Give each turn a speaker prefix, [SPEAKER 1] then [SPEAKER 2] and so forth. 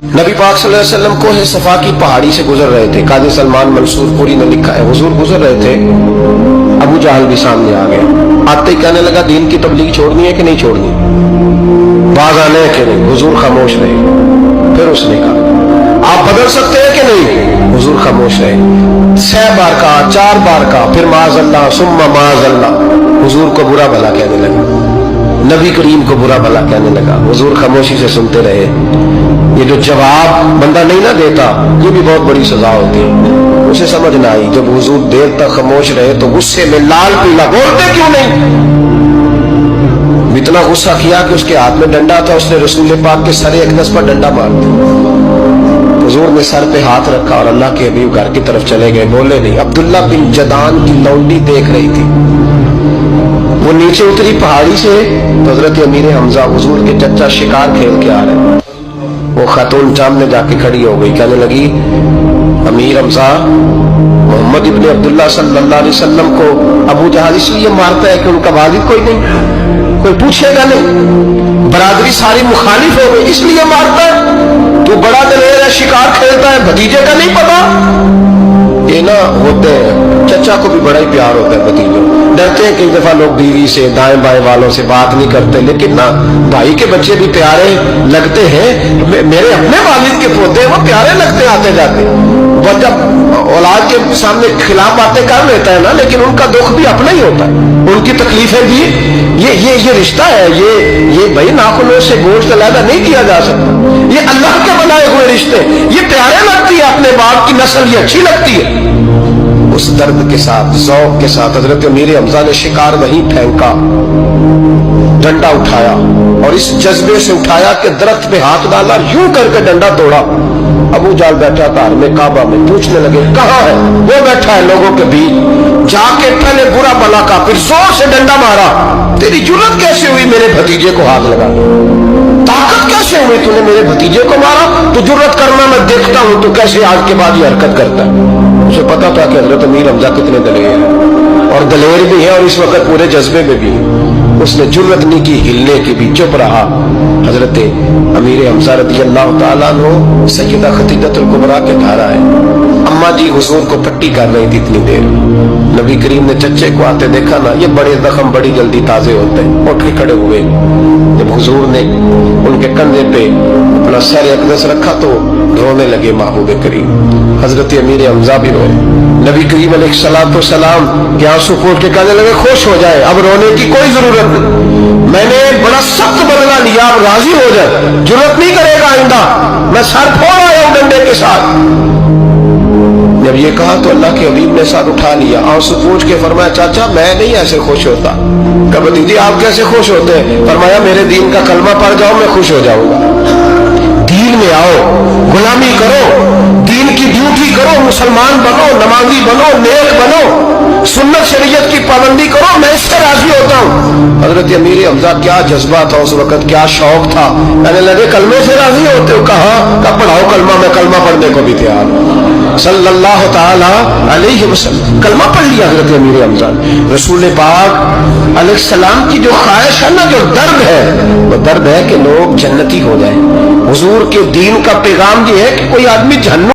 [SPEAKER 1] नबी पाक सल्लल्लाहु अलैहि वसल्लम को है सफा की पहाड़ी से गुजर रहे थे। काजी सलमान मंसूर पुरी ने लिखा है, हुजूर गुजर रहे थे, अबू जहल भी सामने आ गया। आते ही कहने लगा, दीन की तबलीग छोड़नी है कि नहीं छोड़नी, बाज आने है कि नहीं। हुजूर खामोश रहे। फिर उसने कहा, आप बदल सकते हैं कि नहीं। हुजूर खामोश रहे। 6 बार कहा, 4 बार कहा, फिर माज़अल्लाह सुम्मा माज़अल्लाह। हुजूर को बुरा भला कहने लगा, नबी करीम को बुरा भला कहने लगा। हुजूर खामोशी से सुनते रहे। ये जो जवाब बंदा नहीं ना देता, ये भी बहुत बड़ी सजा होती है। उसे समझ ना आई, जब हुजूर देर तक खामोश रहे तो गुस्से में लाल पीला, बोलते क्यों नहीं। इतना गुस्सा किया कि उसके हाथ में डंडा था, उसने रसूल पाक के सर अक़दस पर डंडा मार दिया। हुजूर ने सर पे हाथ रखा और अल्लाह के हबीब घर की तरफ चले गए, बोले नहीं। अब्दुल्ला बिन जदान की लौंडी देख रही थी, वो नीचे उतरी पहाड़ी से, तो हजरत अमीर हमजा हुजूर के चचा शिकार खेल के आ रहे। वो खातून सामने जाके खड़ी हो गई, कहने लगी, अमीर हमजा मोहम्मद इब्ने अब्दुल्ला सल्लल्लाहु अलैहि वसल्लम को अबू जहल इसलिए मारता है कि उनका वालिद कोई नहीं, कोई पूछेगा नहीं, बरादरी सारी मुखालिफ हो गई इसलिए मारता है। तू बड़ा दलेर है, शिकार खेलता है, भतीजे का नहीं पता। ये ना होते हैं, चचा को भी बड़ा ही प्यार होता है भतीजों। डरते हैं कई दफा लोग बीवी से, दाएं बाएं वालों से बात नहीं करते, लेकिन ना भाई के बच्चे भी प्यारे लगते हैं। मेरे अपने वालिद के पोते वो प्यारे लगते आते जाते। वो जब औलाद के सामने खिलाफ बातें कर लेता है ना, लेकिन उनका दुख भी अपना ही होता है, उनकी तकलीफें भी। ये रिश्ता है, ये भाई नाखूनों से गोश्त अलग नहीं किया जा सकता। ये अल्लाह के बनाए हुए रिश्ते, ये प्यारे लगती है, अपने बाप की नस्ल ये अच्छी लगती है। उस दर्द के साथ, ज़ौक़ के साथ हजरत अमीर हमजा ने शिकार वहीं फेंका, डंडा उठाया और इस जज्बे से उठाया कि दरख्त पे हाथ डाला, यूं करके डंडा तोड़ा। अबू जाल बैठा था में काबा में, पूछने लगे कहाँ है। वो बैठा है लोगों के बीच। जाके पहले बुरा भला का, फिर जोर से डंडा मारा। तेरी जुर्रत कैसे हुई मेरे भतीजे को हाथ लगा, ताकत कैसे हुई तूने मेरे भतीजे को मारा। तो जुर्रत करना मैं देखता हूं तो कैसे आज के बाद ये हरकत करता है। उसे पता था कि हजरत अमीर हमजा कितने दलेर हैं, और दलेर भी है और इस वक्त पूरे जज्बे में भी है। उसने जुर्रत नहीं की हिलने की भी, चुप रहा। हजरत अमीर हमजा रज़ी अल्लाह तआला अन्हु सैयदा खदीजतुल कुबरा के घर आए। अम्मा जी हुजूर को पट्टी कर रही थी इतनी देर। नबी करीम ने चच्चे को आते देखा ना, ये बड़े जख्म बड़ी जल्दी ताजे होते हैं। उठ के खड़े हुए। जब हुजूर ने उनके कंधे पे अपना सर अक़दस रखा तो रोने लगे महबूब करीम। हजरत अमीर हमजा भी रोए। नबी करीम अलैहिस्सलाम के आंसू पोंछ के कहने लगे, खुश हो जाए, अब रोने की कोई जरूरत नहीं, मैंने बड़ा सख्त बदला लिया, अब राजी हो जाए, जरूरत नहीं करेगा आइंदा, मैं सर फोड़ आया हूं डंडे के साथ। जब ये कहा तो अल्लाह के हबीब ने सर उठा लिया, आंसू पोंछ के फरमाया, चाचा मैं नहीं ऐसे खुश होता। कहा दीदी आप कैसे खुश होते हैं। फरमाया, मेरे दीन का कलमा पढ़ जाओ मैं खुश हो जाऊंगा। दीन में आओ, गुलामी करो, दीन की ड्यूटी करो, मुसलमान बनो, नमाजी बनो, नेक बनो, सुन्नत शरीयत की पाबंदी करो, मैं इससे राजी होता हूँ। हजरत अमीर हमजा क्या जज्बा था उस वक्त, क्या शौक था। कहने लगे कलमे से राजी होते हो। कहा कब पढ़ाओ कलमा, मैं कलमा पढ़ने को भी तैयार हूँ। सल्लल्लाहु ताला अलैहि वसल्लम कलमा पढ़ लिया हजरत अमीर हमजा। रसूल पाक अलैहिस्सलाम की जो ख्वाहिश है ना, जो दर्द है, वो दर्द है कि लोग जन्नती हो जाए। हुजूर के दीन का पैगाम ये है कि कोई आदमी जहन्नुम